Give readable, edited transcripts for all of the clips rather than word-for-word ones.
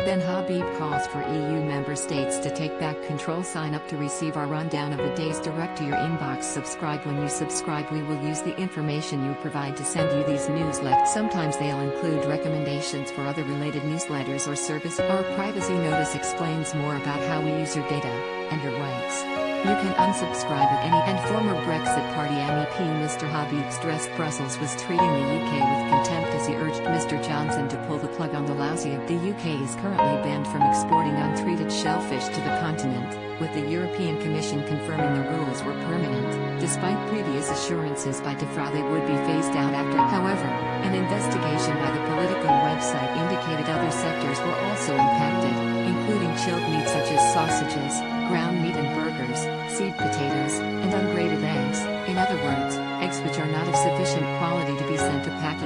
Ben Habib calls for EU member states to take back control. Sign up to receive our rundown of the days direct to your inbox. Subscribe. When you subscribe, we will use the information you provide to send you these newsletters. Sometimes they'll include recommendations for other related newsletters or service. Our privacy notice explains more about how we use your data and your rights. You can unsubscribe at any. And former Brexit Party MEP Mr. Habib stressed Brussels was treating the UK with contempt as he urged Mr. Johnson to pull the plug on the lousy. The UK is currently banned from exporting untreated shellfish to the continent, with the European Commission confirming the rules were permanent, despite previous assurances by DEFRA they would be phased out after. However, an investigation by the Politico website indicated other sectors were also impacted, including chilled meat such as sausages, ground meat and burgers, seed potatoes, and ungraded eggs, in other words, eggs which are not of sufficient quality to be sent to packing.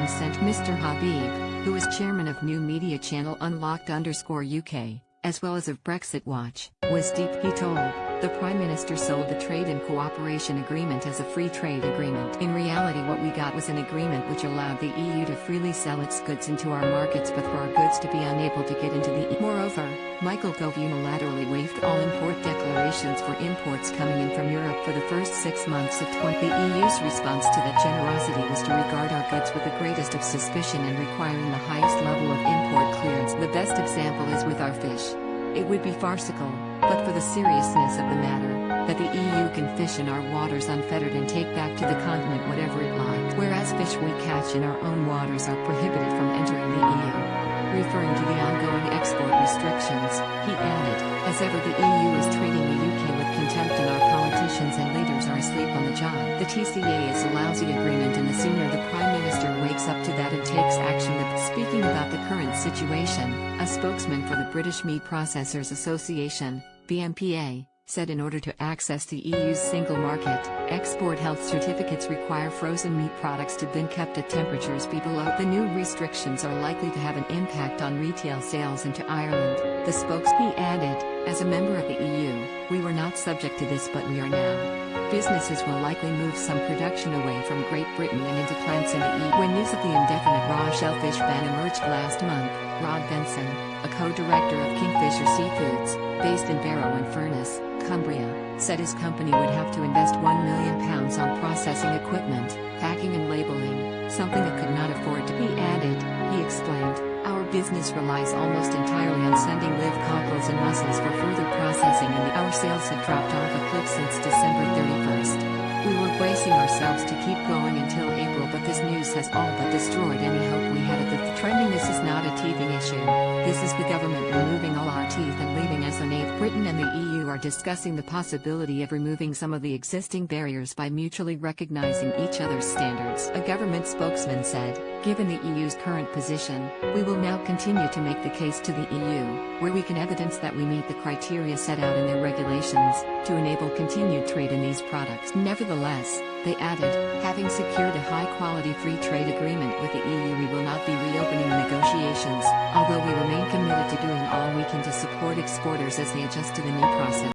Mr. Habib, who is chairman of new media channel Unlocked_UK, as well as of Brexit Watch, was deep. He told the Prime Minister sold the Trade and Cooperation Agreement as a free trade agreement. In reality, what we got was an agreement which allowed the EU to freely sell its goods into our markets, but for our goods to be unable to get into the EU. Moreover, Michael Gove unilaterally waived all import declarations for imports coming in from Europe for the first 6 months of 2020. The EU's response to that generosity was to regard our goods with the greatest of suspicion and requiring the highest level of import clearance. The best example is with our fish. It would be farcical, but for the seriousness of the matter, that the EU can fish in our waters unfettered and take back to the continent whatever it likes, whereas fish we catch in our own waters are prohibited from entering the EU. Referring to the ongoing export restrictions, he added, as ever the EU is treating the UK with contempt and our politicians and leaders are asleep on the job. The TCA is a lousy agreement, and the sooner the Prime Minister wakes up to that and takes action. Speaking about the current situation, a spokesman for the British Meat Processors Association, BMPA, said in order to access the EU's single market, export health certificates require frozen meat products to be kept at temperatures below. The new restrictions are likely to have an impact on retail sales into Ireland, the spokesman added. As a member of the EU, we were not subject to this, but we are now. Businesses will likely move some production away from Great Britain and into plants in the EU. When news of the indefinite raw shellfish ban emerged last month, Rod Benson, a co-director of Kingfisher Seafoods, based in Barrow-in-Furness, Cumbria, said his company would have to invest £1 million on processing equipment, packing and labeling, something it could not afford to be added. He explained, our business relies almost entirely on sending live cockles and mussels for further processing, and our sales have dropped off a cliff since December 31st. We were bracing ourselves to keep going until April, but this news has all but destroyed any hope we had at the trending. This is not a teething issue. This is the government removing all our teeth and leaving us unable. Britain and the EU are discussing the possibility of removing some of the existing barriers by mutually recognizing each other's standards. A government spokesman said, given the EU's current position, we will now continue to make the case to the EU, where we can evidence that we meet the criteria set out in their regulations, to enable continued trade in these products. Nevertheless, they added, having secured a high-quality free trade agreement with the EU, we will not be reopening negotiations, although we remain committed to doing all we can to support exporters as they adjust to the new process.